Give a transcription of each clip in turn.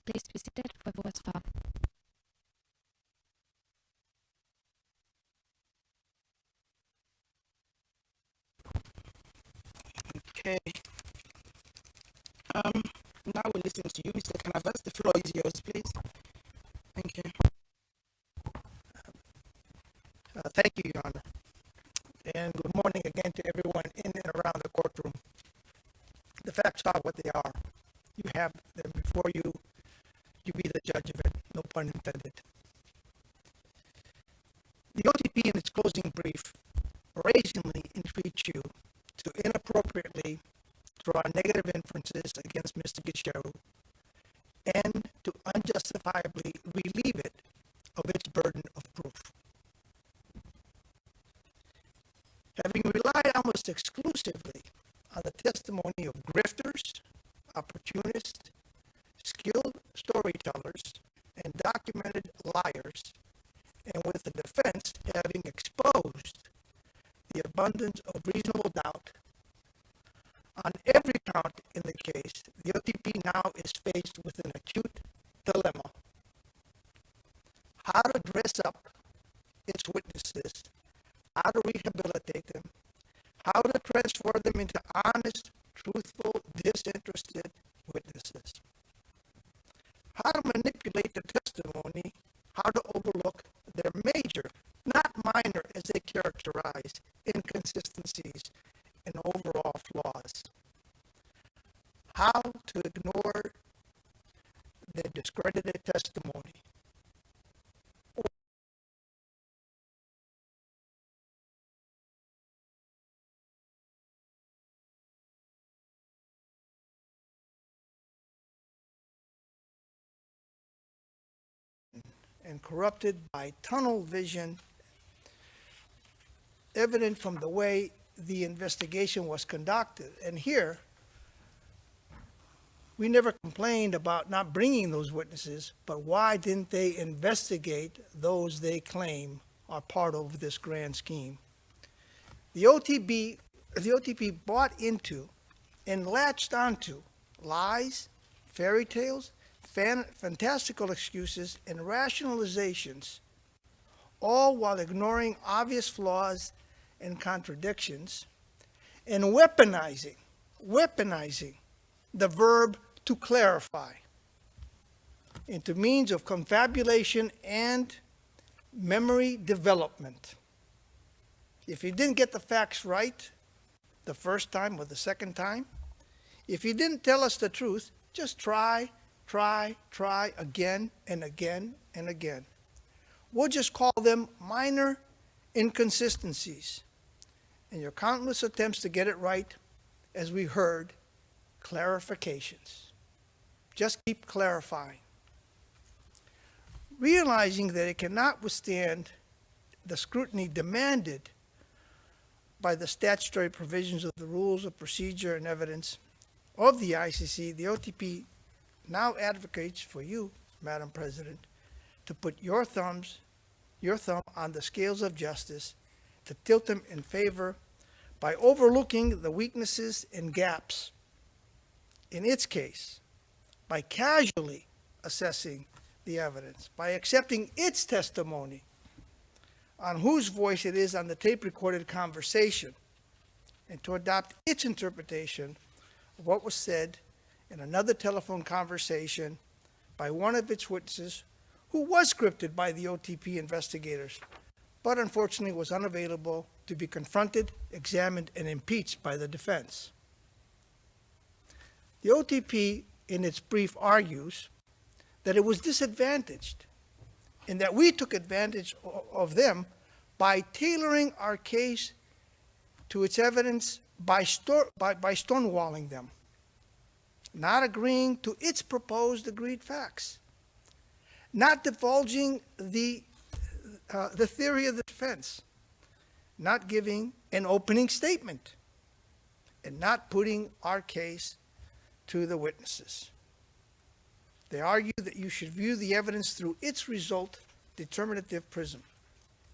Please be seated for the voice vote. Okay. Now we listen to you, Mr. Canavas. The floor is yours, please. Thank you. Thank you, Your Honor. And good morning again to everyone in and around the courtroom. The facts are what they are. You have them before you. You be the judge of it. No pun intended. The OTP in its closing brief brazenly entreats you to inappropriately draw negative inferences against Mr. Gicheru and to unjustifiably relieve it of its burden of proof. Having relied almost exclusively on the testimony of grifters, opportunists, skilled storytellers, and documented liars, and with the defense having exposed the abundance of reasonable doubt on every count in the case, the OTP now is faced with an acute dilemma. How to dress up its witnesses, how to rehabilitate them, how to transfer them into honest, truthful, disinterested witnesses, how to manipulate the testimony, how to overlook their major, not minor as they characterize, inconsistencies and overall flaws, how to ignore their discredited testimony, and corrupted by tunnel vision, evident from the way the investigation was conducted. And here, we never complained about not bringing those witnesses, but why didn't they investigate those they claim are part of this grand scheme? The OTP bought into and latched onto lies, fairy tales, fantastical excuses, and rationalizations, all while ignoring obvious flaws and contradictions, and weaponizing the verb to clarify into means of confabulation and memory development. If you didn't get the facts right the first time or the second time, if you didn't tell us the truth, just try again and again and again. We'll just call them minor inconsistencies. And your countless attempts to get it right, as we heard, clarifications. Just keep clarifying. Realizing that it cannot withstand the scrutiny demanded by the statutory provisions of the rules of procedure and evidence of the ICC, the OTP now advocates for you, Madam President, to put your thumb on the scales of justice, to tilt them in favor by overlooking the weaknesses and gaps in its case, by casually assessing the evidence, by accepting its testimony on whose voice it is on the tape-recorded conversation, and to adopt its interpretation of what was said in another telephone conversation by one of its witnesses who was scripted by the OTP investigators, but unfortunately was unavailable to be confronted, examined, and impeached by the defense. The OTP, in its brief, argues that it was disadvantaged and that we took advantage of them by tailoring our case to its evidence by stonewalling them, not agreeing to its proposed agreed facts, not divulging the theory of the defense, not giving an opening statement, and not putting our case to the witnesses. They argue that you should view the evidence through its result determinative prism,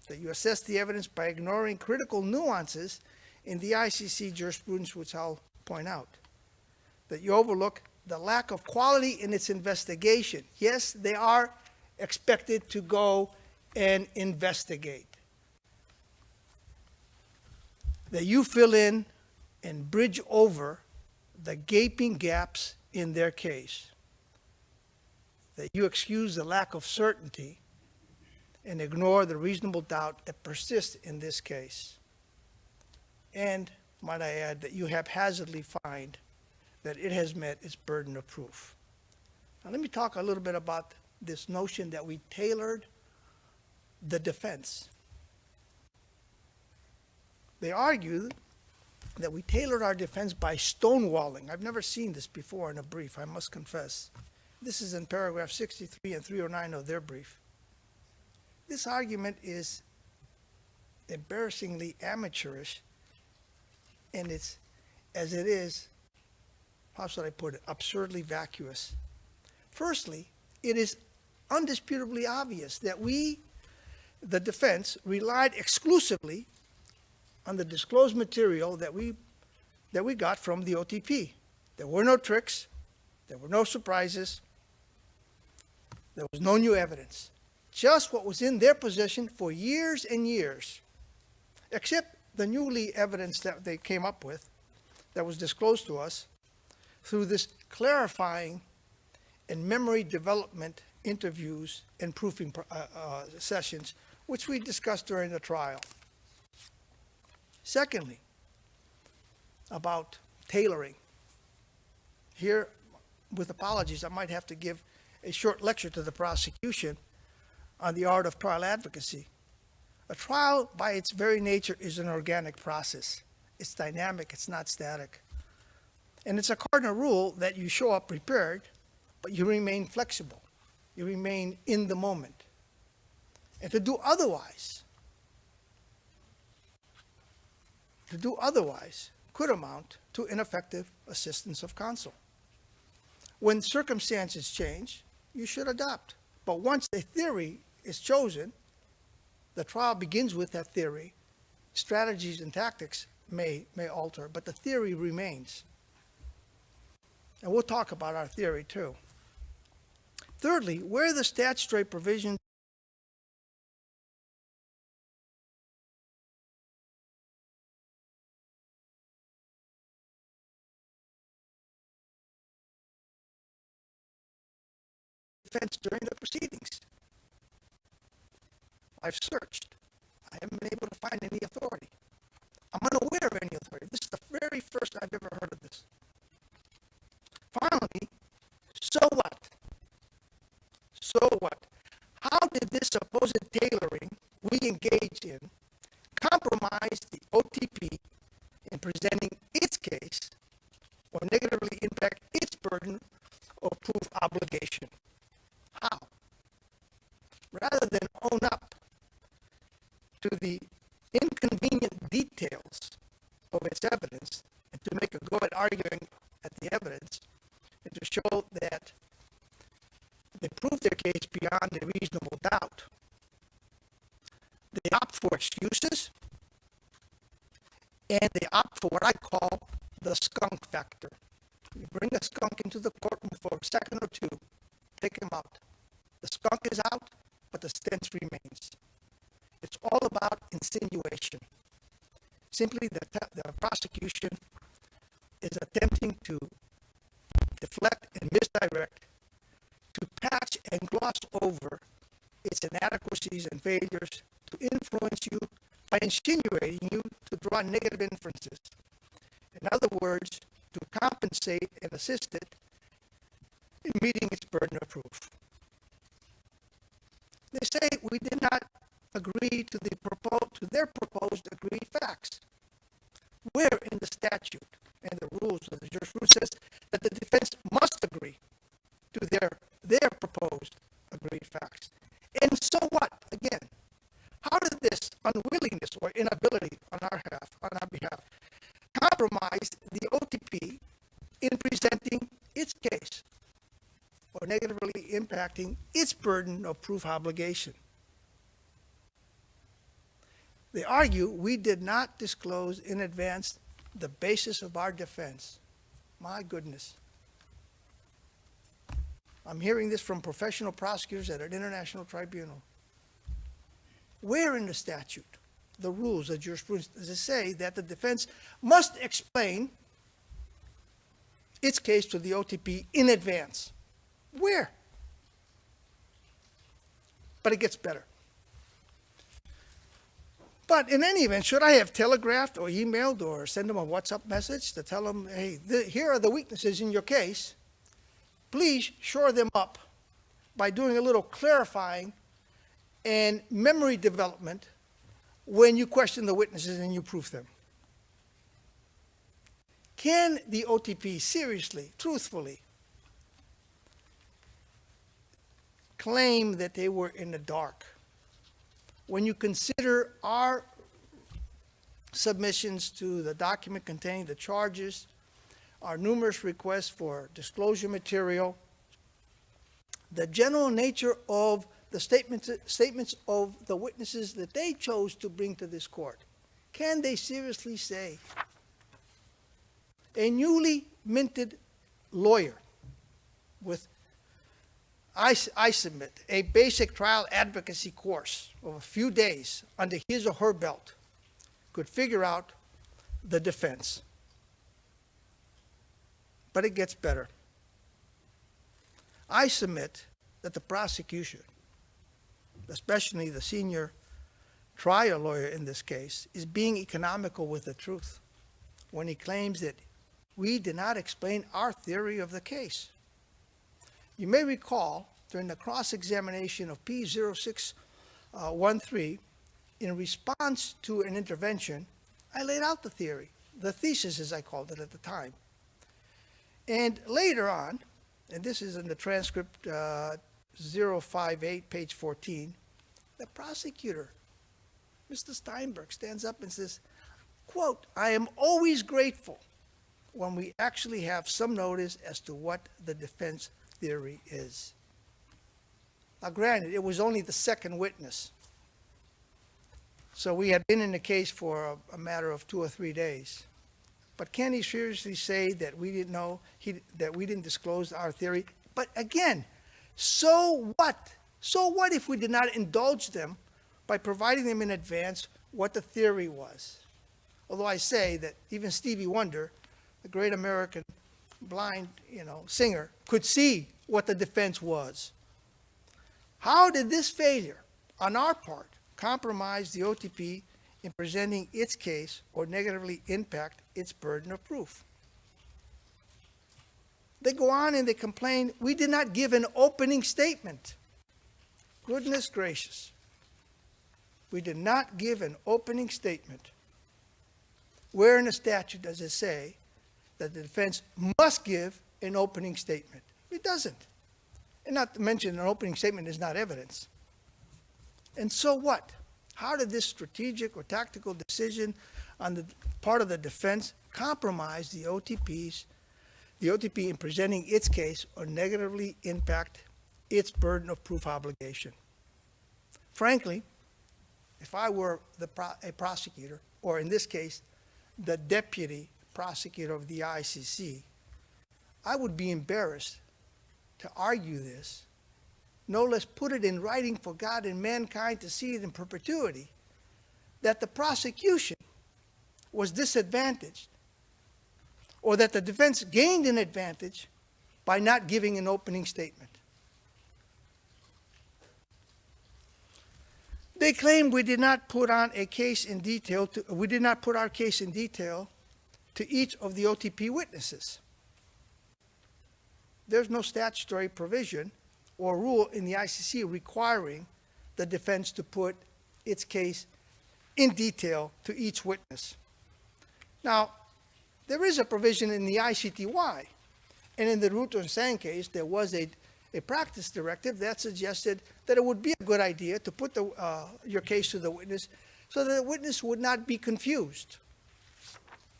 that you assess the evidence by ignoring critical nuances in the ICC jurisprudence, which I'll point out, that you overlook the lack of quality in its investigation. Yes, they are expected to go and investigate. That you fill in and bridge over the gaping gaps in their case. That you excuse the lack of certainty and ignore the reasonable doubt that persists in this case. And, might I add, that you haphazardly find that it has met its burden of proof. Now let me talk a little bit about this notion that we tailored the defense. They argue that we tailored our defense by stonewalling. I've never seen this before in a brief, I must confess. This is in paragraph 63 and 309 of their brief. This argument is embarrassingly amateurish, and it's, as it is, how should I put it, absurdly vacuous. Firstly, it is undisputably obvious that we, the defense, relied exclusively on the disclosed material that we got from the OTP. There were no tricks, there were no surprises, there was no new evidence. Just what was in their possession for years and years, except the newly evidence that they came up with that was disclosed to us through this clarifying and memory development interviews and proofing sessions, which we discussed during the trial. Secondly, about tailoring. Here, with apologies, I might have to give a short lecture to the prosecution on the art of trial advocacy. A trial, by its very nature, is an organic process. It's dynamic, it's not static. And it's a cardinal rule that you show up prepared, but you remain flexible. You remain in the moment. And to do otherwise could amount to ineffective assistance of counsel. When circumstances change, you should adopt. But once a theory is chosen, the trial begins with that theory. Strategies and tactics may alter, but the theory remains. And we'll talk about our theory too. Thirdly, where the statutory provisions defense during the proceedings. I've searched. I haven't been able to find any authority. I'm unaware of any authority. This is the very first I've ever heard of this. Finally, so what? So what? How did this supposed tailoring we engaged in compromise the OTP in presenting its case or negatively impact its burden of proof obligation? How? Rather than own up to the inconvenient details of its evidence and to make a go at arguing at the evidence and to show that they proved their case beyond a reasonable doubt, they opt for excuses and they opt for what I call the skunk factor. You bring a skunk into the courtroom for a second or two, take him out. The skunk is out, but the stench remains. It's all about insinuation. Simply, the prosecution is attempting to deflect and misdirect, to patch and gloss over its inadequacies and failures, to influence you by insinuating you to draw negative inferences. In other words, to compensate and assist it in meeting its burden of proof. They say we did not agree to their proposed agreed facts. Where in the statute and the rules of the jurisprudence says that the defense must agree to their proposed agreed facts? And so what? Again, how did this unwillingness or inability on our behalf, compromise the OTP in presenting its case or negatively impacting its burden of proof obligation? They argue we did not disclose in advance the basis of our defense. My goodness. I'm hearing this from professional prosecutors at an international tribunal. Where in the statute, the rules, the jurisprudence, does it say that the defense must explain its case to the OTP in advance? Where? But it gets better. But in any event, should I have telegraphed or emailed or send them a WhatsApp message to tell them, hey, here are the weaknesses in your case. Please shore them up by doing a little clarifying and memory development when you question the witnesses and you proof them. Can the OTP seriously, truthfully claim that they were in the dark when you consider our submissions to the document containing the charges, our numerous requests for disclosure material, the general nature of the statements of the witnesses that they chose to bring to this court? Can they seriously say a newly minted lawyer with, I submit, a basic trial advocacy course of a few days under his or her belt could figure out the defense? But it gets better. I submit that the prosecution, especially the senior trial lawyer in this case, is being economical with the truth when he claims that we did not explain our theory of the case. You may recall during the cross-examination of P0613, in response to an intervention, I laid out the theory, the thesis as I called it at the time. And later on, and this is in the transcript 058, page 14, the prosecutor, Mr. Steinberg, stands up and says, quote, I am always grateful when we actually have some notice as to what the defense theory is. Now granted, it was only the second witness. So we had been in the case for a matter of 2 or 3 days. But can he seriously say that we didn't know, that we didn't disclose our theory? But again, so what? So what if we did not indulge them by providing them in advance what the theory was? Although I say that even Stevie Wonder, the great American blind, singer, could see what the defense was. How did this failure on our part compromise the OTP in presenting its case or negatively impact its burden of proof? They go on and they complain, we did not give an opening statement. Goodness gracious. We did not give an opening statement. Where in the statute does it say that the defense must give an opening statement? It doesn't. And not to mention an opening statement is not evidence. And so what? How did this strategic or tactical decision on the part of the defense compromise the OTP in presenting its case or negatively impact its burden of proof obligation? Frankly, if I were a prosecutor, or in this case, the deputy prosecutor of the ICC, I would be embarrassed to argue this, no less put it in writing for God and mankind to see it in perpetuity, that the prosecution was disadvantaged, or that the defense gained an advantage by not giving an opening statement. They claim we did not put on a case in detail. We did not put our case in detail to each of the OTP witnesses. There's no statutory provision or rule in the ICC requiring the defense to put its case in detail to each witness. Now, there is a provision in the ICTY, and in the Ruto and Sang case, there was a practice directive that suggested that it would be a good idea to put your case to the witness so that the witness would not be confused.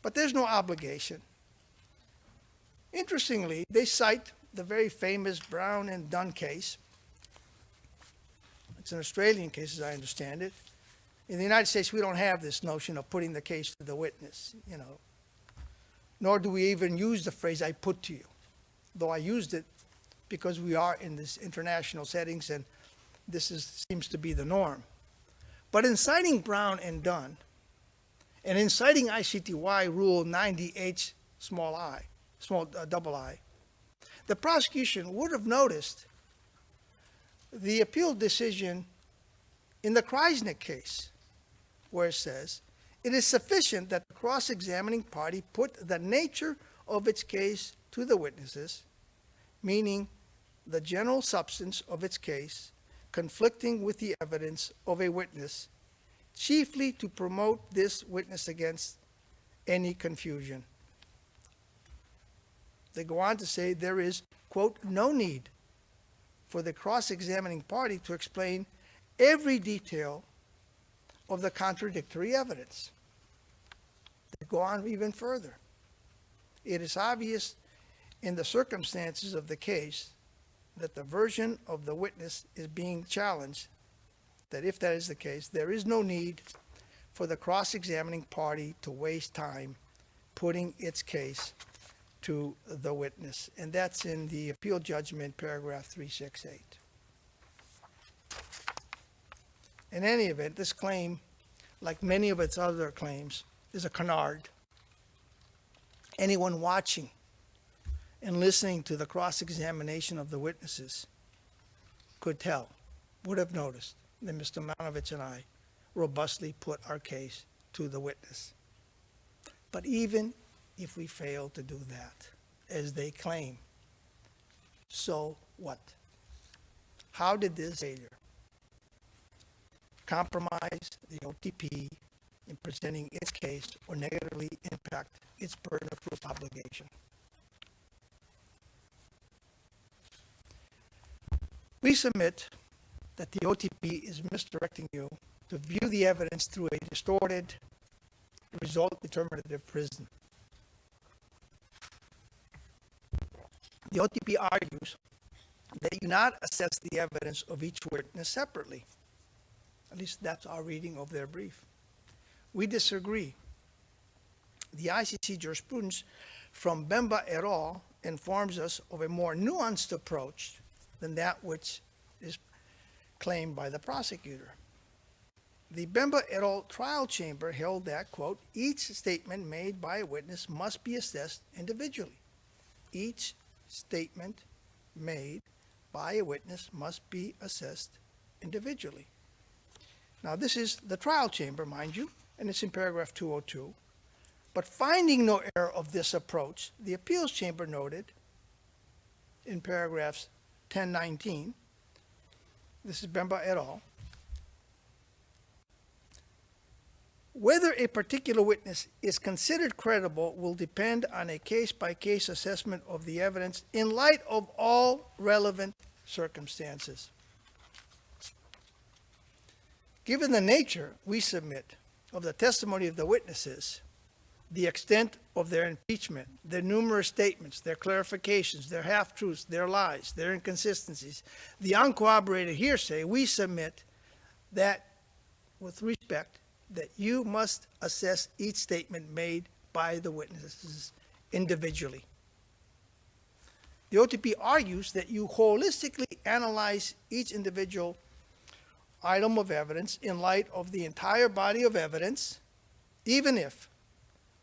But there's no obligation. Interestingly, they cite the very famous Brown and Dunn case. It's an Australian case, as I understand it. In the United States, we don't have this notion of putting the case to the witness, nor do we even use the phrase, I put to you, though I used it because we are in this international settings and seems to be the norm. But in citing Brown and Dunn, and in citing ICTY Rule 90H double I, the prosecution would have noticed the appeal decision in the Kreisnick case, where it says, it is sufficient that the cross-examining party put the nature of its case to the witnesses, meaning the general substance of its case, conflicting with the evidence of a witness, chiefly to promote this witness against any confusion. They go on to say there is, quote, no need for the cross-examining party to explain every detail of the contradictory evidence. They go on even further. It is obvious in the circumstances of the case that the version of the witness is being challenged, that if that is the case, there is no need for the cross-examining party to waste time putting its case to the witness. And that's in the appeal judgment, paragraph 368. In any event, this claim, like many of its other claims, is a canard. Anyone watching and listening to the cross-examination of the witnesses could tell, would have noticed that Mr. Manovich and I robustly put our case to the witness. But even if we fail to do that, as they claim, so what? How did this failure compromise the OTP in presenting its case or negatively impact its burden of proof obligation? We submit that the OTP is misdirecting you to view the evidence through a distorted, result-determinative prism. The OTP argues that you not assess the evidence of each witness separately. At least that's our reading of their brief. We disagree. The ICC jurisprudence from Bemba et al. Informs us of a more nuanced approach than that which is claimed by the prosecutor. The Bemba et al. Trial chamber held that, quote, each statement made by a witness must be assessed individually. Each statement made by a witness must be assessed individually. Now, this is the trial chamber, mind you, and it's in paragraph 202. But finding no error of this approach, the appeals chamber noted in paragraphs 1019, this is Bemba et al., whether a particular witness is considered credible will depend on a case-by-case assessment of the evidence in light of all relevant circumstances. Given the nature, we submit, of the testimony of the witnesses, the extent of their impeachment, their numerous statements, their clarifications, their half-truths, their lies, their inconsistencies, the uncorroborated hearsay, we submit that, with respect, that you must assess each statement made by the witnesses individually. The OTP argues that you holistically analyze each individual item of evidence in light of the entire body of evidence, even if,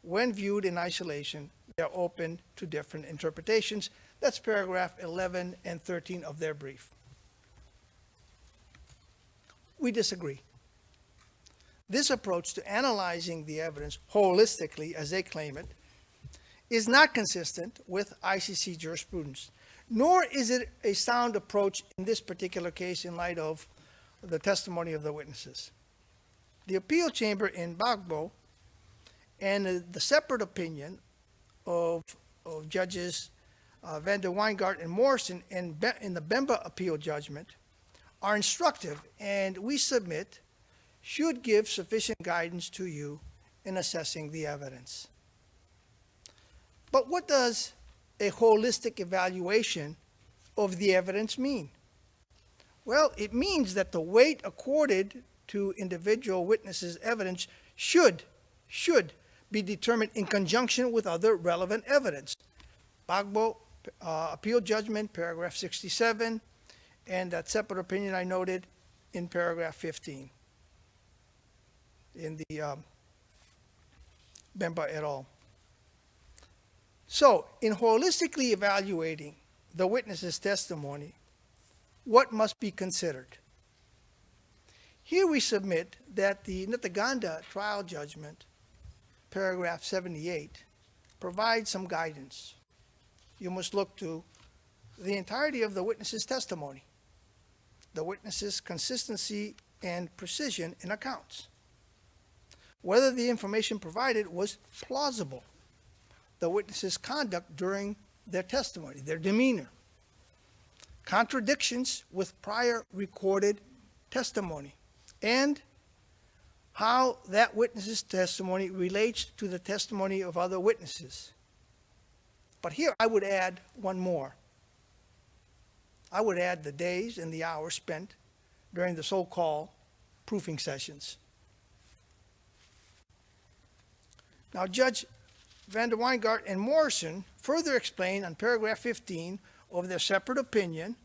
when viewed in isolation, they're open to different interpretations. That's paragraph 11 and 13 of their brief. We disagree. This approach to analyzing the evidence holistically, as they claim it, is not consistent with ICC jurisprudence, nor is it a sound approach in this particular case in light of the testimony of the witnesses. The appeal chamber in Bagbo and the separate opinion of Judges Van der Weingart and Morrison in the Bemba appeal judgment are instructive, and we submit should give sufficient guidance to you in assessing the evidence. But what does a holistic evaluation of the evidence mean? Well, it means that the weight accorded to individual witnesses' evidence should be determined in conjunction with other relevant evidence. Bagbo appeal judgment, paragraph 67, and that separate opinion I noted in paragraph 15 in the Bemba et al. So, in holistically evaluating the witness's testimony, what must be considered? Here we submit that the Nitaganda trial judgment, paragraph 78, provides some guidance. You must look to the entirety of the witness's testimony, the witness's consistency and precision in accounts, whether the information provided was plausible, the witness's conduct during their testimony, their demeanor, contradictions with prior recorded testimony, and how that witness's testimony relates to the testimony of other witnesses. But here I would add one more. I would add the days and the hours spent during the so-called proofing sessions. Now, Judge Van der Weingart and Morrison further explain on paragraph 15 of their separate opinion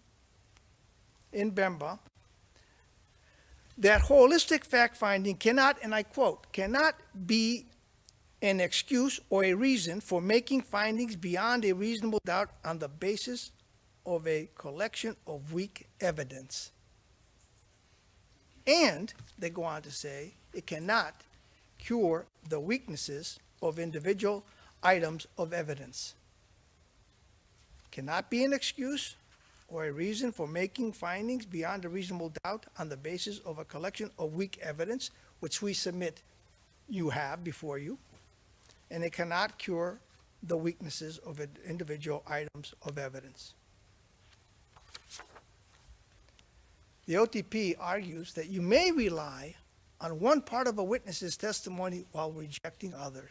in Bemba that holistic fact-finding cannot, and I quote, cannot be an excuse or a reason for making findings beyond a reasonable doubt on the basis of a collection of weak evidence. And, they go on to say, it cannot cure the weaknesses of individual items of evidence. Cannot be an excuse or a reason for making findings beyond a reasonable doubt on the basis of a collection of weak evidence, which we submit you have before you, and it cannot cure the weaknesses of individual items of evidence. The OTP argues that you may rely on one part of a witness's testimony while rejecting others,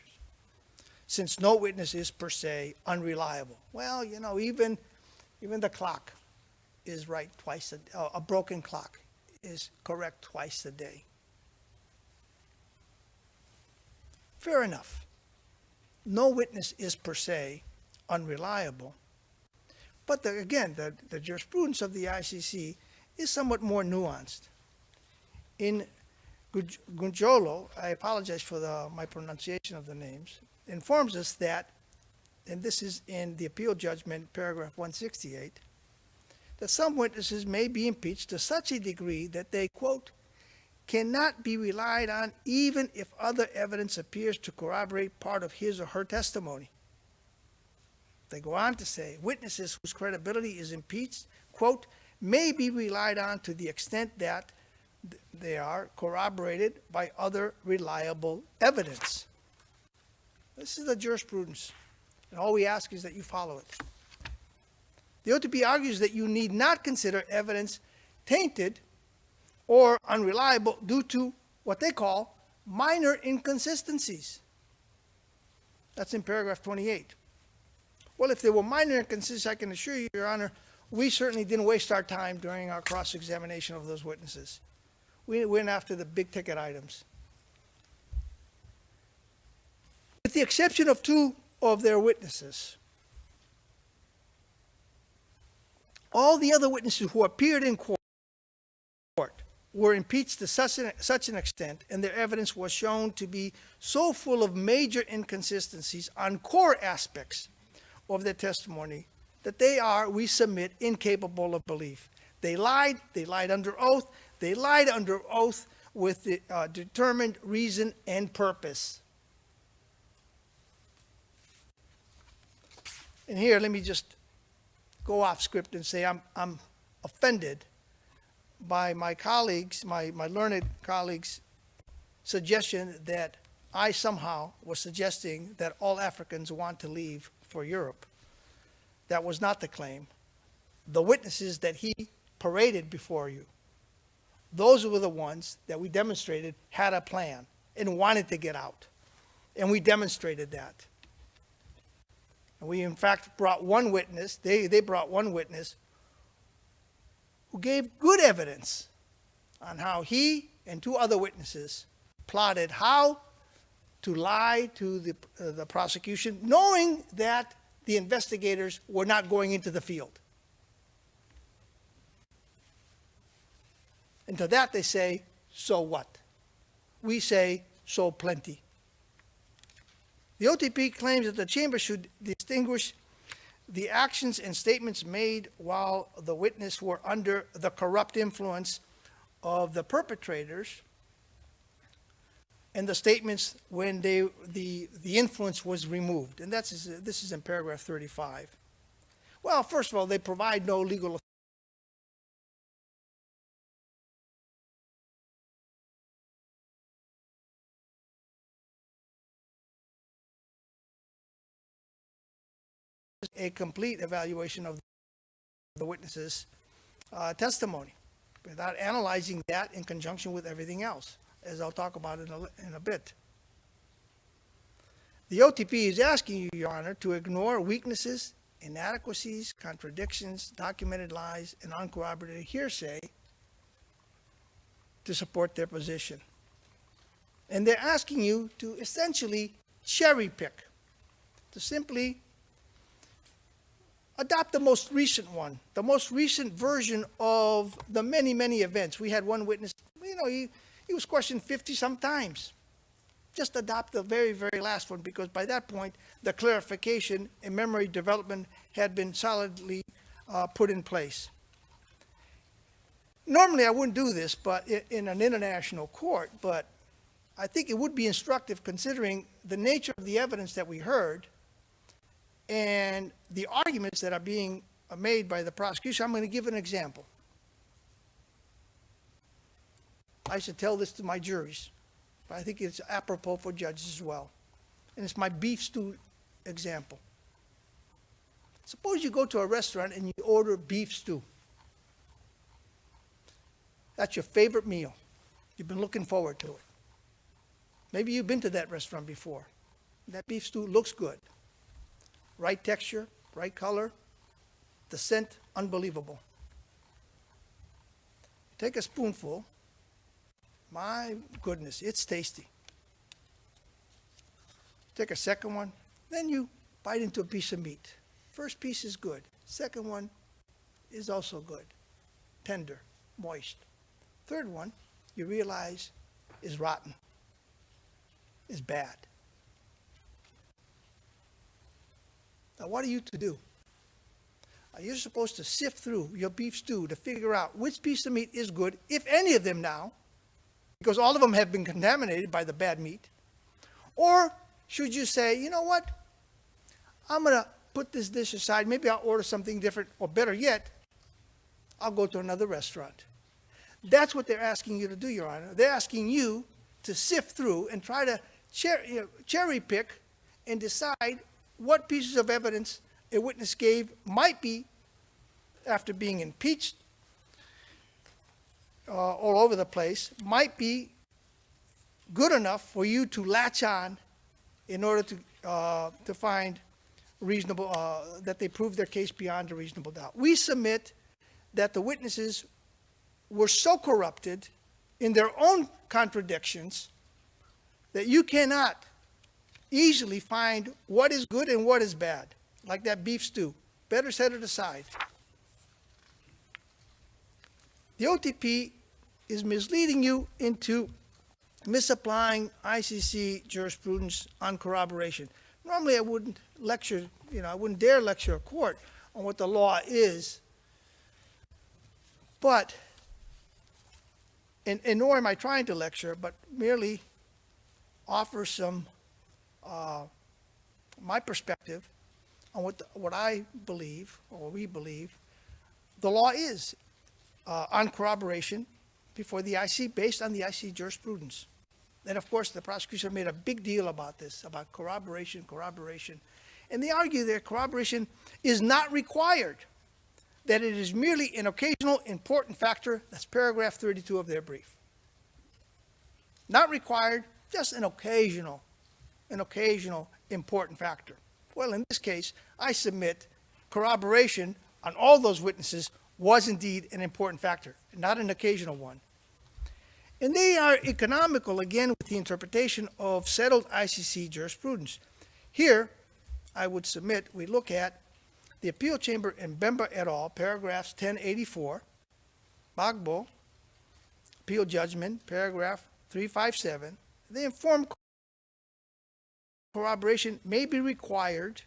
since no witness is per se unreliable. Well, you know, even the clock is right twice a broken clock is correct twice a day. Fair enough. No witness is per se unreliable. But again, the jurisprudence of the ICC is somewhat more nuanced. In Gunjolo, I apologize for my pronunciation of the names, informs us that, and this is in the appeal judgment, paragraph 168, that some witnesses may be impeached to such a degree that they, quote, cannot be relied on even if other evidence appears to corroborate part of his or her testimony. They go on to say, witnesses whose credibility is impeached, quote, may be relied on to the extent that they are corroborated by other reliable evidence. This is the jurisprudence, and all we ask is that you follow it. The OTP argues that you need not consider evidence tainted or unreliable due to what they call minor inconsistencies. That's in paragraph 28. Well, if there were minor inconsistencies, I can assure you, Your Honor, we certainly didn't waste our time during our cross-examination of those witnesses. We went after the big-ticket items. With the exception of two of their witnesses, all the other witnesses who appeared in court were impeached to such an extent, and their evidence was shown to be so full of major inconsistencies on core aspects of their testimony that they are, we submit, incapable of belief. They lied under oath, they lied under oath with the determined reason and purpose. And here, let me just go off script and say I'm offended by my colleagues, my learned colleagues' suggestion that I somehow was suggesting that all Africans want to leave for Europe. That was not the claim. The witnesses that he paraded before you, those were the ones that we demonstrated had a plan and wanted to get out. And we demonstrated that. And we, in fact, brought one witness, they brought one witness who gave good evidence on how he and two other witnesses plotted how to lie to the prosecution, knowing that the investigators were not going into the field. And to that they say, so what? We say, so plenty. The OTP claims that the chamber should distinguish the actions and statements made while the witness were under the corrupt influence of the perpetrators and the statements when the influence was removed. And this is in paragraph 35. Well, first of all, they provide no legal a complete evaluation of the witness's testimony without analyzing that in conjunction with everything else, as I'll talk about in a bit. The OTP is asking you, Your Honor, to ignore weaknesses, inadequacies, contradictions, documented lies, and uncorroborated hearsay to support their position. And they're asking you to essentially cherry pick, to simply adopt the most recent one, the most recent version of the many, many events. We had one witness, he was questioned 50-some times. Just adopt the very, very last one, because by that point, the clarification and memory development had been solidly put in place. Normally, I wouldn't do this, but in an international court, but I think it would be instructive considering the nature of the evidence that we heard and the arguments that are being made by the prosecution. I'm going to give an example. I should tell this to my juries, but I think it's apropos for judges as well. And it's my beef stew example. Suppose you go to a restaurant and you order beef stew. That's your favorite meal. You've been looking forward to it. Maybe you've been to that restaurant before. That beef stew looks good. Right texture, right color, the scent, unbelievable. Take a spoonful. My goodness, it's tasty. Take a second one, then you bite into a piece of meat. First piece is good. Second one is also good. Tender, moist. Third one, you realize is rotten, is bad. Now, what are you to do? You're supposed to sift through your beef stew to figure out which piece of meat is good, if any of them now, because all of them have been contaminated by the bad meat. Or should you say, you know what? I'm going to put this dish aside. Maybe I'll order something different, or better yet, I'll go to another restaurant. That's what they're asking you to do, Your Honor. They're asking you to sift through and try to cherry pick and decide what pieces of evidence a witness gave might be, after being impeached all over the place, might be good enough for you to latch on in order to find reasonable, that they prove their case beyond a reasonable doubt. We submit that the witnesses were so corrupted in their own contradictions that you cannot easily find what is good and what is bad, like that beef stew. Better set it aside. The OTP is misleading you into misapplying ICC jurisprudence on corroboration. Normally I wouldn't lecture, I wouldn't dare lecture a court on what the law is, but, and nor am I trying to lecture, but merely offer some my perspective on what I believe, or we believe, the law is on corroboration before the IC, based on the IC jurisprudence. And of course, the prosecution made a big deal about this, about corroboration. And they argue that corroboration is not required, that it is merely an occasional important factor. That's paragraph 32 of their brief. Not required, just an occasional important factor. Well, in this case, I submit corroboration on all those witnesses was indeed an important factor, not an occasional one. And they are economical, again, with the interpretation of settled ICC jurisprudence. Here, I would submit we look at the appeal chamber in Bemba et al., paragraphs 1084, Bagbo, appeal judgment, paragraph 357. They inform corroboration may be required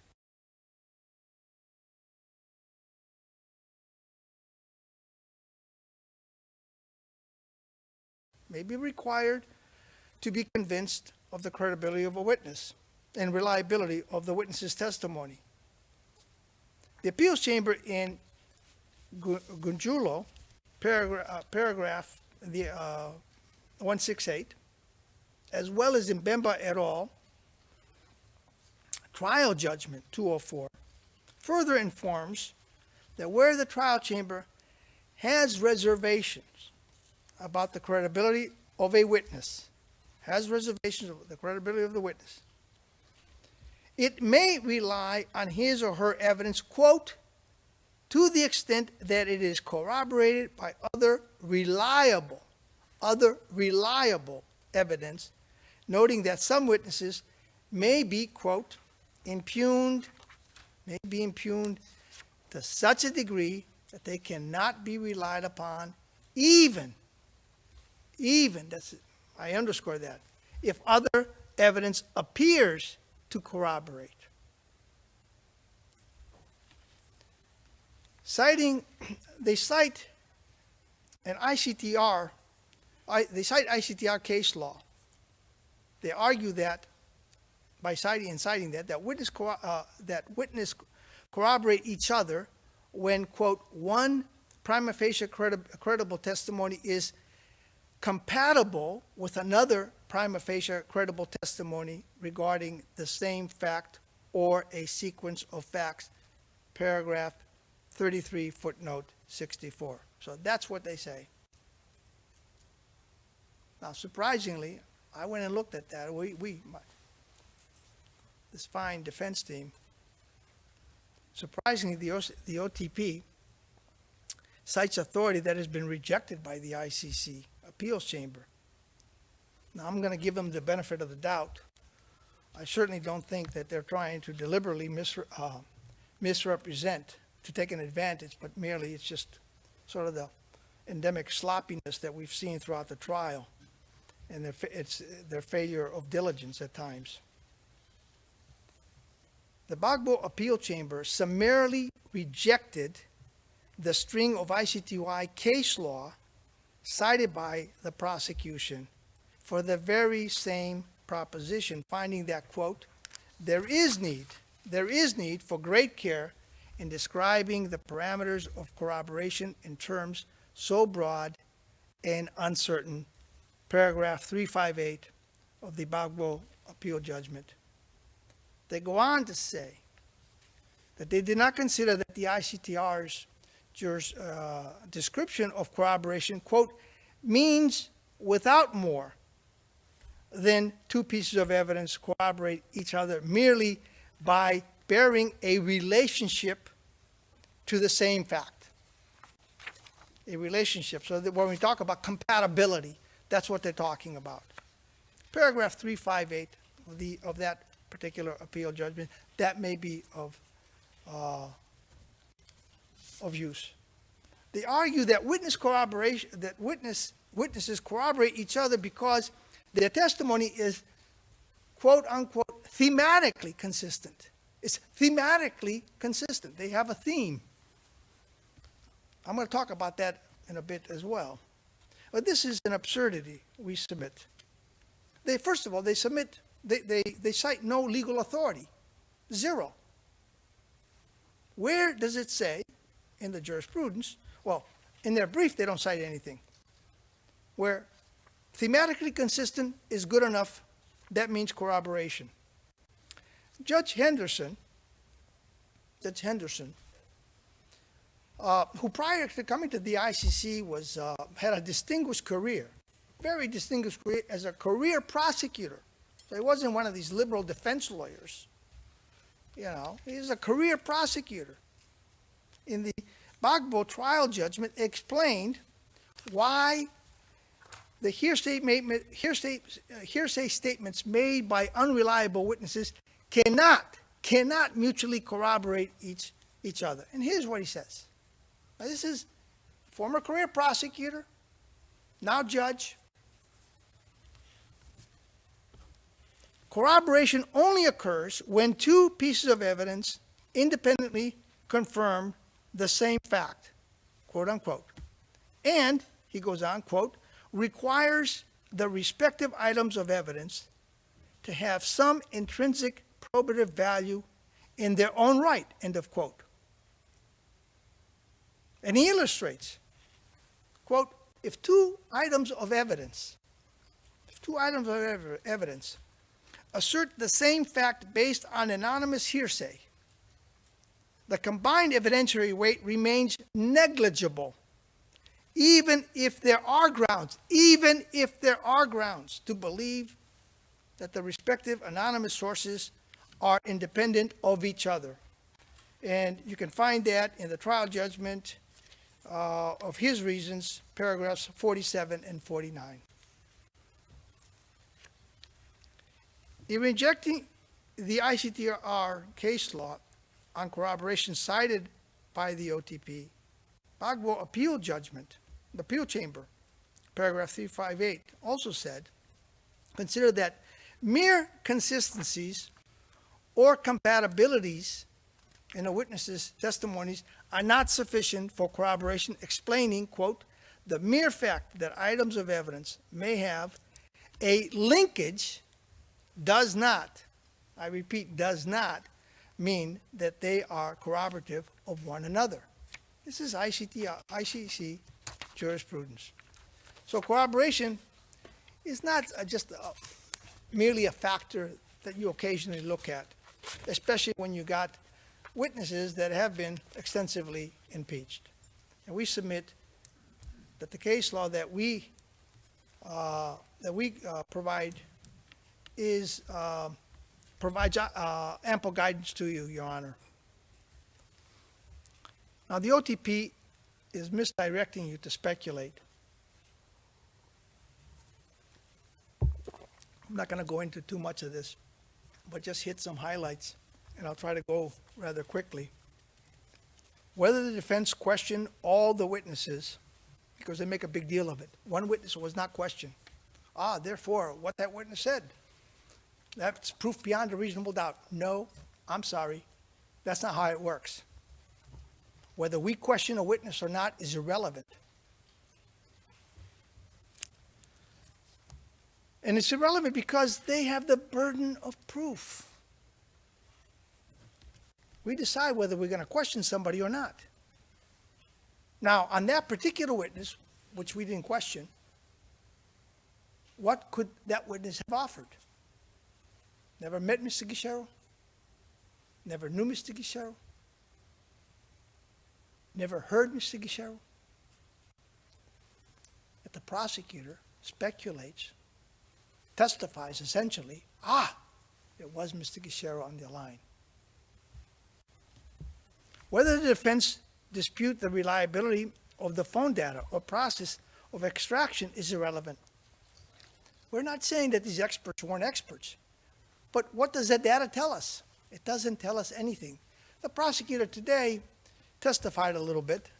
to be convinced of the credibility of a witness and reliability of the witness's testimony. The appeals chamber in Gunjulo, paragraph 168, as well as in Bemba et al., trial judgment 204, further informs that where the trial chamber has reservations about the credibility of a witness, has reservations of the credibility of the witness, it may rely on his or her evidence, quote, to the extent that it is corroborated by other reliable evidence, noting that some witnesses may be, quote, impugned to such a degree that they cannot be relied upon, even, I underscore that, if other evidence appears to corroborate. They cite an ICTR, they cite ICTR case law. They argue that by citing that witness corroborate each other when, quote, one prima facie credible testimony is compatible with another prima facie credible testimony regarding the same fact or a sequence of facts, paragraph 33, footnote 64. So that's what they say. Now, surprisingly, I went and looked at that. This fine defense team, surprisingly, the OTP cites authority that has been rejected by the ICC appeals chamber. Now, I'm going to give them the benefit of the doubt. I certainly don't think that they're trying to deliberately misrepresent, to take an advantage, but merely it's just sort of the endemic sloppiness that we've seen throughout the trial, and it's their failure of diligence at times. The Bagbo appeal chamber summarily rejected the string of ICTY case law cited by the prosecution for the very same proposition, finding that, quote, there is need for great care in describing the parameters of corroboration in terms so broad and uncertain, paragraph 358 of the Bagbo appeal judgment. They go on to say that they did not consider that the ICTR's description of corroboration, quote, means without more than two pieces of evidence corroborate each other merely by bearing a relationship to the same fact. A relationship. So that when we talk about compatibility, that's what they're talking about. Paragraph 358 of that particular appeal judgment, that may be of use. They argue that witnesses corroborate each other because their testimony is, quote unquote, thematically consistent. It's thematically consistent. They have a theme. I'm going to talk about that in a bit as well. But this is an absurdity we submit. First of all, they cite no legal authority. Zero. Where does it say in the jurisprudence? Well, in their brief, they don't cite anything. Where thematically consistent is good enough, that means corroboration. Judge Henderson, who prior to coming to the ICC had a distinguished career, very distinguished career as a career prosecutor. So he wasn't one of these liberal defense lawyers. You know, he's a career prosecutor. In the Bagbo trial judgment, explained why the hearsay statements made by unreliable witnesses cannot cannot mutually corroborate each other. And here's what he says. Now, this is former career prosecutor, now judge. Corroboration only occurs when two pieces of evidence independently confirm the same fact, quote unquote. And, he goes on, quote, requires the respective items of evidence to have some intrinsic probative value in their own right, end of quote. And he illustrates, quote, if two items of evidence assert the same fact based on anonymous hearsay, the combined evidentiary weight remains negligible, even if there are grounds to believe that the respective anonymous sources are independent of each other. And you can find that in the trial judgment of his reasons, paragraphs 47 and 49. In rejecting the ICTR case law on corroboration cited by the OTP, Bagbo appeal judgment, the appeal chamber, paragraph 358, also said, consider that mere consistencies or compatibilities in a witness's testimonies are not sufficient for corroboration, explaining, quote, the mere fact that items of evidence may have a linkage does not, I repeat, does not mean that they are corroborative of one another. This is ICC jurisprudence. So corroboration is not just merely a factor that you occasionally look at, especially when you got witnesses that have been extensively impeached. And we submit that the case law that we provide provides ample guidance to you, Your Honor. Now, the OTP is misdirecting you to speculate. I'm not going to go into too much of this, but just hit some highlights, and I'll try to go rather quickly. Whether the defense questioned all the witnesses, because they make a big deal of it. One witness was not questioned. Therefore, what that witness said, that's proof beyond a reasonable doubt. No, I'm sorry. That's not how it works. Whether we question a witness or not is irrelevant. And it's irrelevant because they have the burden of proof. We decide whether we're going to question somebody or not. Now, on that particular witness, which we didn't question, what could that witness have offered? Never met Mr. Gicheru? Never knew Mr. Gicheru? Never heard Mr. Gicheru? That the prosecutor speculates, testifies essentially, it was Mr. Gicheru on the line. Whether the defense dispute the reliability of the phone data or process of extraction is irrelevant. We're not saying that these experts weren't experts. But what does that data tell us? It doesn't tell us anything. The prosecutor today testified a little bit,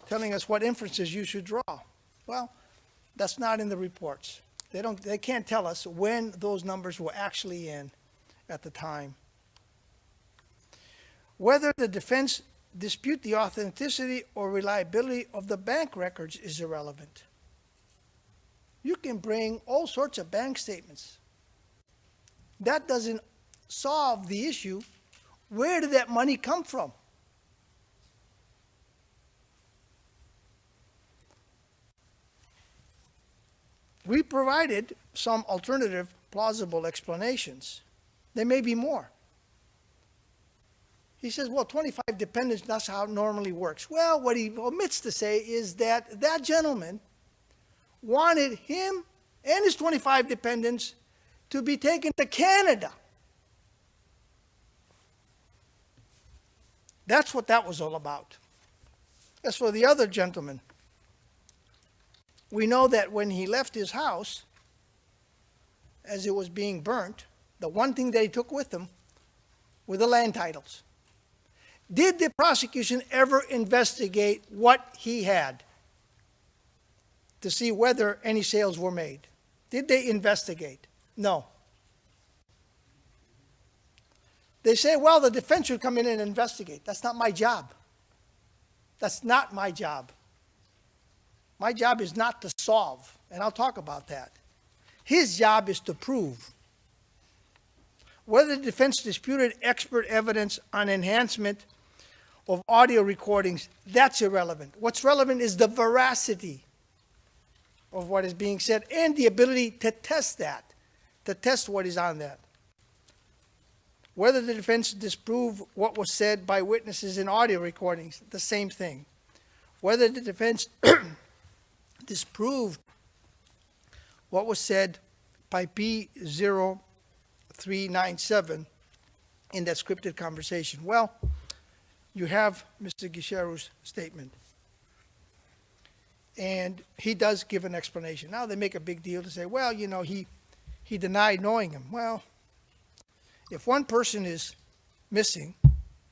telling us what inferences you should draw. Well, that's not in the reports. They can't tell us when those numbers were actually in at the time. Whether the defense dispute the authenticity or reliability of the bank records is irrelevant. You can bring all sorts of bank statements. That doesn't solve the issue. Where did that money come from? We provided some alternative plausible explanations. There may be more. He says, well, 25 dependents, that's how it normally works. Well, what he omits to say is that that gentleman wanted him and his 25 dependents to be taken to Canada. That's what that was all about. As for the other gentleman, we know that when he left his house, as it was being burnt, the one thing that he took with him with the land titles. Did the prosecution ever investigate what he had to see whether any sales were made? Did they investigate? No. They say, well, the defense should come in and investigate. That's not my job. That's not my job. My job is not to solve, and I'll talk about that. His job is to prove. Whether the defense disputed expert evidence on enhancement of audio recordings, that's irrelevant. What's relevant is the veracity of what is being said and the ability to test that, to test what is on that. Whether the defense disproved what was said by witnesses in audio recordings, the same thing. Whether the defense disproved what was said by P0397 in that scripted conversation. Well, you have Mr. Gicheru'S statement. And he does give an explanation. Now they make a big deal to say, well, you know, he denied knowing him. Well, if one person is missing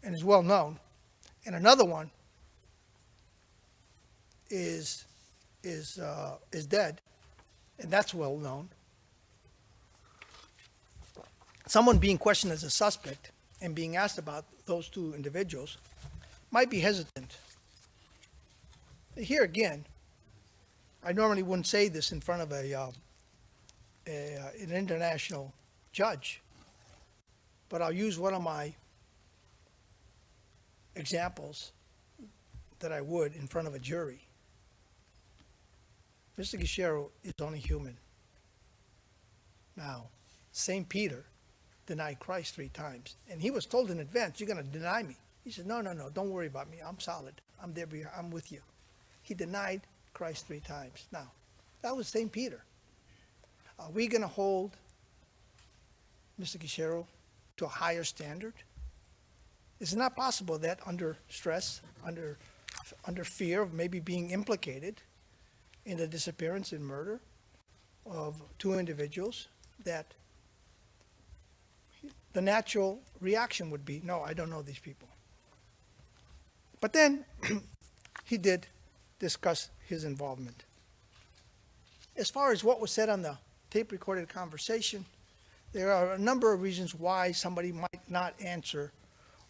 and is well known, and another one is dead, and that's well known, someone being questioned as a suspect and being asked about those two individuals might be hesitant. Here again, I normally wouldn't say this in front of an international judge, but I'll use one of my examples that I would in front of a jury. Mr. Gicheru is only human. Now, St. Peter denied Christ 3 times, and he was told in advance, you're going to deny me. He said, no, don't worry about me. I'm solid. I'm there. I'm with you. He denied Christ 3 times. Now, that was St. Peter. Are we going to hold Mr. Gicheru to a higher standard? Is it not possible that under stress, under fear of maybe being implicated in the disappearance and murder of 2 individuals, that the natural reaction would be, no, I don't know these people. But then he did discuss his involvement. As far as what was said on the tape-recorded conversation, there are a number of reasons why somebody might not answer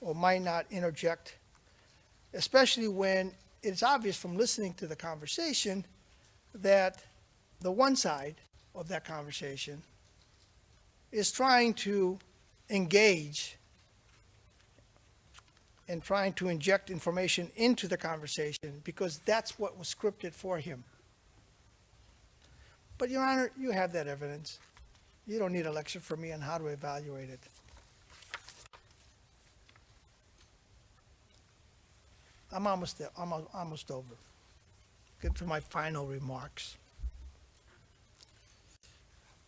or might not interject, especially when it's obvious from listening to the conversation that the one side of that conversation is trying to engage and trying to inject information into the conversation because that's what was scripted for him. But, Your Honor, you have that evidence. You don't need a lecture from me on how to evaluate it. I'm almost there. I'm almost over. Get to my final remarks.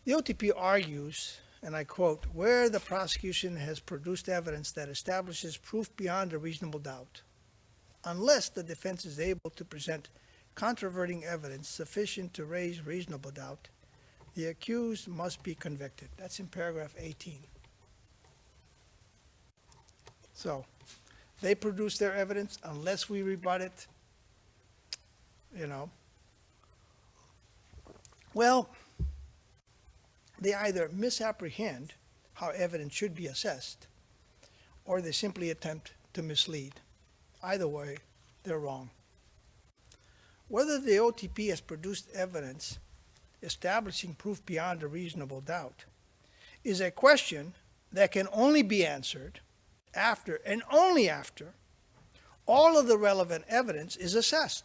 The OTP argues, and I quote, where the prosecution has produced evidence that establishes proof beyond a reasonable doubt, unless the defense is able to present controverting evidence sufficient to raise reasonable doubt, the accused must be convicted. That's in paragraph 18. So, they produce their evidence unless we rebut it, Well, they either misapprehend how evidence should be assessed, or they simply attempt to mislead. Either way, they're wrong. Whether the OTP has produced evidence establishing proof beyond a reasonable doubt is a question that can only be answered after, and only after, all of the relevant evidence is assessed.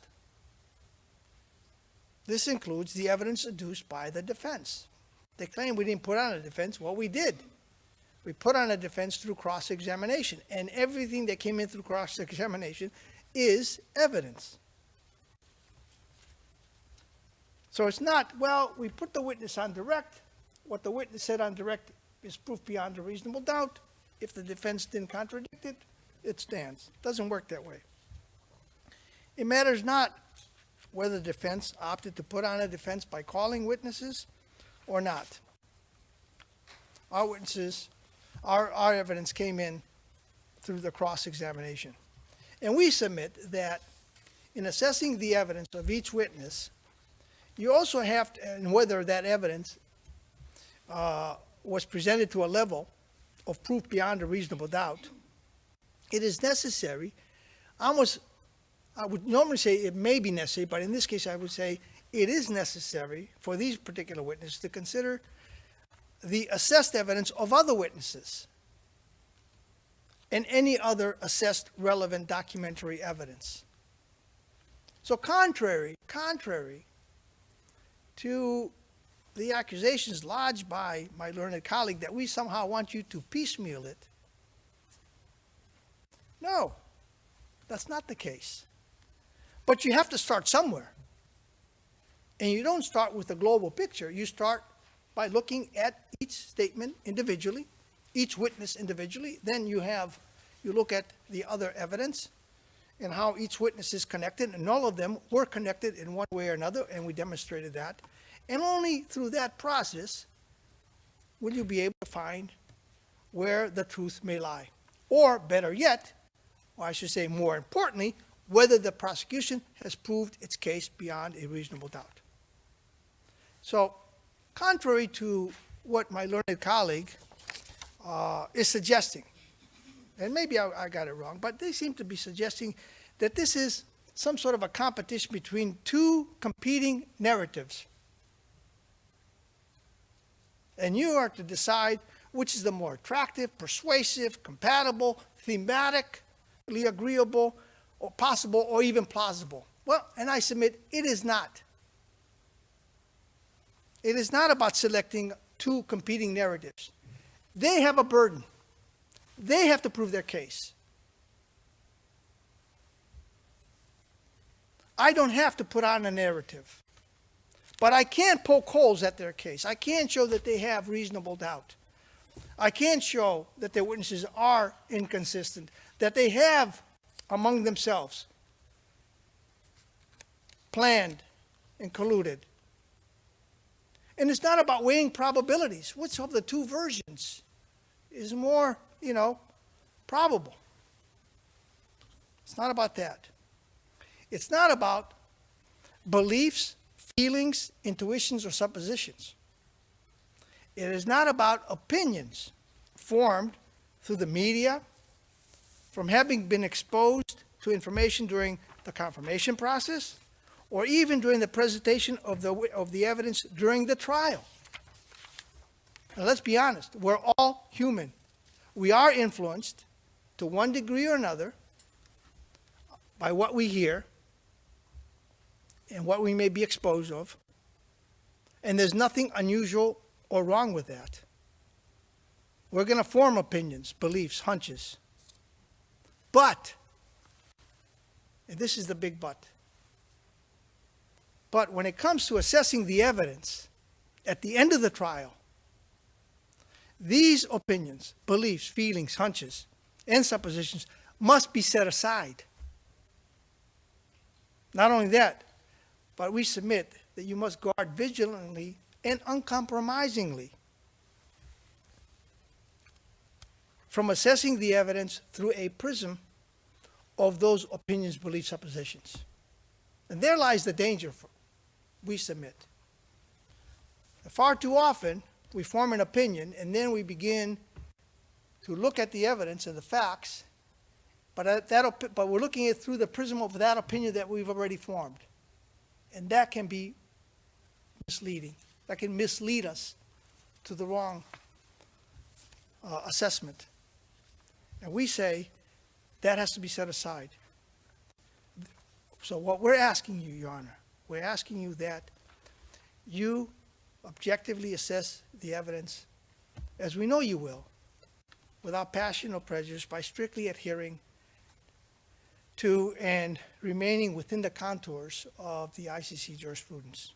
This includes the evidence adduced by the defense. They claim we didn't put on a defense. Well, we did. We put on a defense through cross-examination, and everything that came in through cross-examination is evidence. So it's not, well, we put the witness on direct. What the witness said on direct is proof beyond a reasonable doubt. If the defense didn't contradict it, it stands. It doesn't work that way. It matters not whether the defense opted to put on a defense by calling witnesses or not. Our witnesses, our evidence came in through the cross-examination. And we submit that in assessing the evidence of each witness, you also have to, and whether that evidence was presented to a level of proof beyond a reasonable doubt, it is necessary, I would normally say it may be necessary, but in this case I would say it is necessary for these particular witnesses to consider the assessed evidence of other witnesses and any other assessed relevant documentary evidence. So contrary to the accusations lodged by my learned colleague that we somehow want you to piecemeal it, no, that's not the case. But you have to start somewhere. And you don't start with a global picture. You start by looking at each statement individually, each witness individually. Then you look at the other evidence and how each witness is connected, and all of them were connected in one way or another, and we demonstrated that. And only through that process will you be able to find where the truth may lie. Or better yet, or I should say more importantly, whether the prosecution has proved its case beyond a reasonable doubt. So, contrary to what my learned colleague is suggesting, and maybe I got it wrong, but they seem to be suggesting that this is some sort of a competition between two competing narratives. And you are to decide which is the more attractive, persuasive, compatible, thematically agreeable, or possible, or even plausible. Well, and I submit it is not. It is not about selecting two competing narratives. They have a burden. They have to prove their case. I don't have to put on a narrative. But I can't poke holes at their case. I can't show that they have reasonable doubt. I can't show that their witnesses are inconsistent, that they have among themselves planned and colluded. And it's not about weighing probabilities. Which of the two versions is more, probable? It's not about that. It's not about beliefs, feelings, intuitions, or suppositions. It is not about opinions formed through the media, from having been exposed to information during the confirmation process, or even during the presentation of the evidence during the trial. Now let's be honest, we're all human. We are influenced to one degree or another by what we hear and what we may be exposed of. And there's nothing unusual or wrong with that. We're going to form opinions, beliefs, hunches. But, and this is the big but when it comes to assessing the evidence at the end of the trial, these opinions, beliefs, feelings, hunches, and suppositions must be set aside. Not only that, but we submit that you must guard vigilantly and uncompromisingly from assessing the evidence through a prism of those opinions, beliefs, suppositions. And there lies the danger, we submit. Far too often, we form an opinion and then we begin to look at the evidence and the facts, but we're looking at it through the prism of that opinion that we've already formed. And that can be misleading. That can mislead us to the wrong assessment. And we say that has to be set aside. So what we're asking you, Your Honor, we're asking you that you objectively assess the evidence, as we know you will, without passion or prejudice, by strictly adhering to and remaining within the contours of the ICC jurisprudence.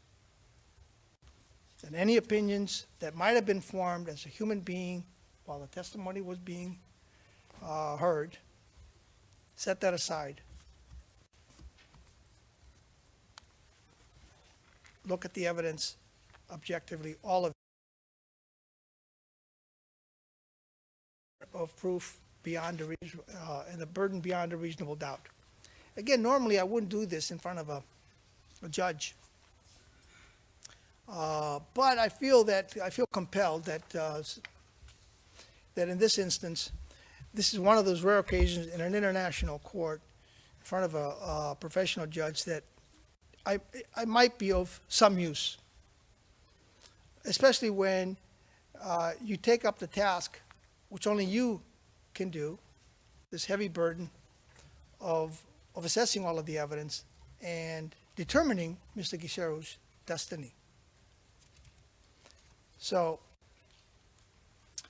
And any opinions that might have been formed as a human being while the testimony was being heard, set that aside. Look at the evidence objectively, all of proof beyond and the burden beyond a reasonable doubt. Again, normally I wouldn't do this in front of a judge, but I feel compelled that in this instance, this is one of those rare occasions in an international court in front of a professional judge that I might be of some use, especially when you take up the task, which only you can do, this heavy burden of assessing all of the evidence and determining Mr. Gicheru'S destiny. So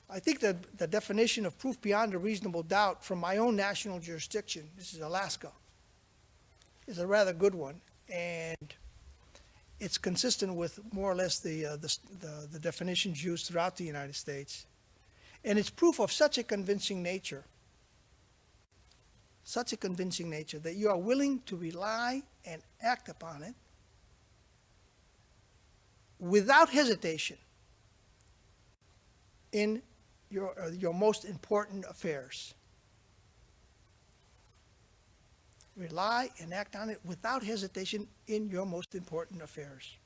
I think that the definition of proof beyond a reasonable doubt from my own national jurisdiction, this is Alaska, is a rather good one, and it's consistent with more or less the definitions used throughout the United States. And it's proof of such a convincing nature that you are willing to rely and act upon it without hesitation in your most important affairs. Rely and act on it without hesitation in your most important affairs.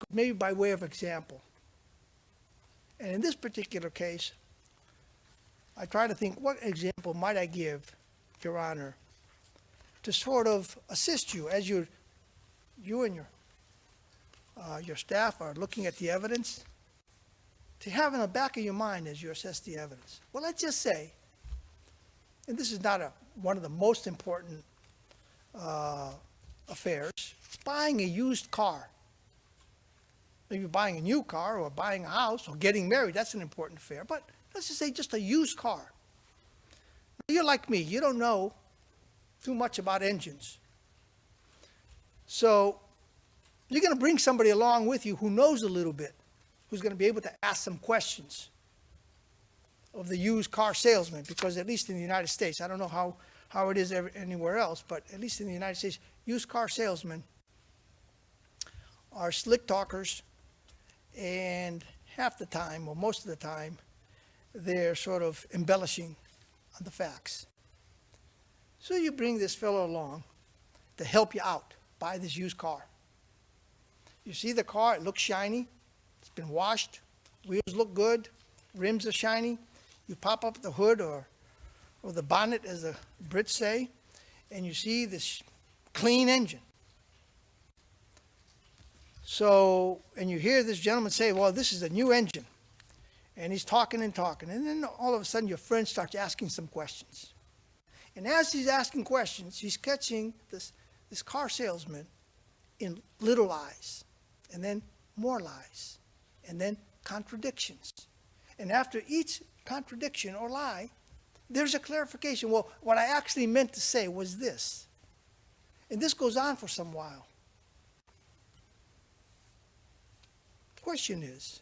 Maybe by way of example. And in this particular case, I try to think, what example might I give, Your Honor, to sort of assist you as you and your staff are looking at the evidence, to have in the back of your mind as you assess the evidence. Well, let's just say, and this is not one of the most important affairs, buying a used car. Maybe buying a new car or buying a house or getting married, that's an important affair. But let's just say just a used car. You're like me, you don't know too much about engines. So you're going to bring somebody along with you who knows a little bit, who's going to be able to ask some questions of the used car salesman, because at least in the United States, I don't know how it is anywhere else, but at least in the United States, used car salesmen are slick talkers, and half the time, or most of the time, they're sort of embellishing on the facts. So you bring this fellow along to help you out, buy this used car. You see the car, it looks shiny, it's been washed, wheels look good, rims are shiny. You pop up the hood or the bonnet, as the Brits say, and you see this clean engine. So, and you hear this gentleman say, well, this is a new engine. And he's talking and talking. And then all of a sudden your friend starts asking some questions. And as he's asking questions, he's catching this car salesman in little lies, and then more lies, and then contradictions. And after each contradiction or lie, there's a clarification. Well, what I actually meant to say was this. And this goes on for some while. The question is,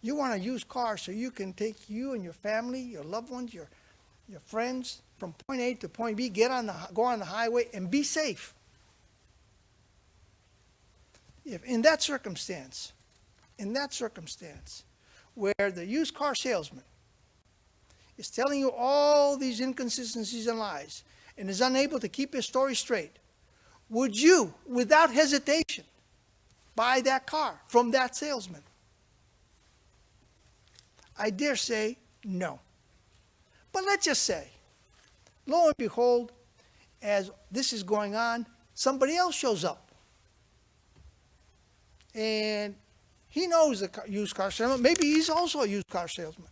you want a used car so you can take you and your family, your loved ones, your friends from point A to point B, go on the highway and be safe. If in that circumstance, where the used car salesman is telling you all these inconsistencies and lies and is unable to keep his story straight, would you, without hesitation, buy that car from that salesman? I dare say no. But let's just say, lo and behold, as this is going on, somebody else shows up. And he knows the used car salesman. Maybe he's also a used car salesman.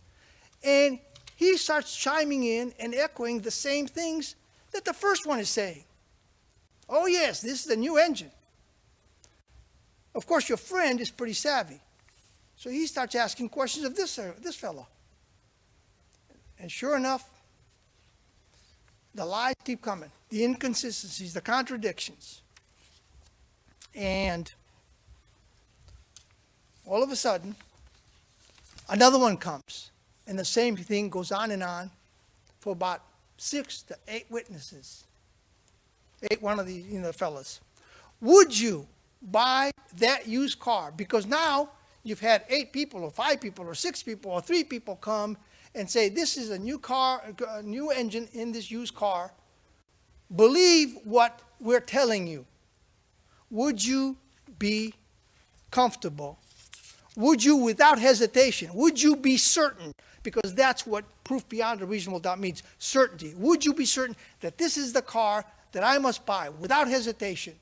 And he starts chiming in and echoing the same things that the first one is saying. Oh yes, this is a new engine. Of course, your friend is pretty savvy. So he starts asking questions of this fellow. And sure enough, the lies keep coming, the inconsistencies, the contradictions. And all of a sudden, another one comes. And the same thing goes on and on for about 6 to 8 witnesses. one of the fellas, would you buy that used car? Because now you've had 8 people or 5 people or 6 people or 3 people come and say, this is a new car, a new engine in this used car. Believe what we're telling you. Would you be comfortable? Would you, without hesitation, would you be certain? Because that's what proof beyond a reasonable doubt means, certainty. Would you be certain that this is the car that I must buy without hesitation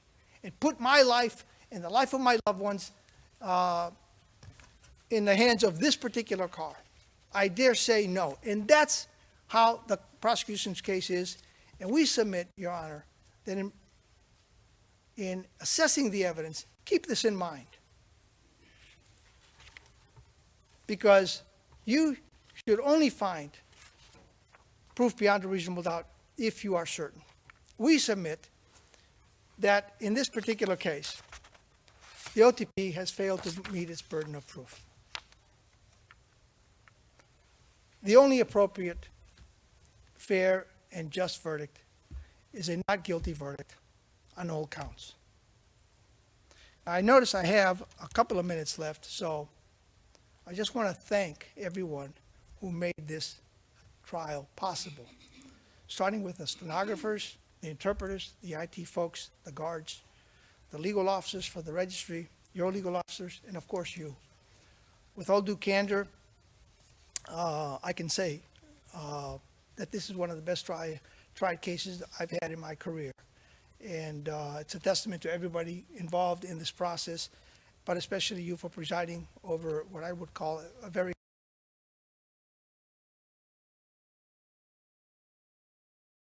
and put my life and the life of my loved ones in the hands of this particular car? I dare say no. And that's how the prosecution's case is. And we submit, Your Honor, that in assessing the evidence, keep this in mind. Because you should only find proof beyond a reasonable doubt if you are certain. We submit that in this particular case, the OTP has failed to meet its burden of proof. The only appropriate, fair, and just verdict is a not guilty verdict on all counts. I notice I have a couple of minutes left, so I just want to thank everyone who made this trial possible, starting with the stenographers, the interpreters, the IT folks, the guards, the legal officers for the registry, your legal officers, and of course you. With all due candor, I can say that this is one of the best tried cases I've had in my career. And it's a testament to everybody involved in this process, but especially you for presiding over what I would call a very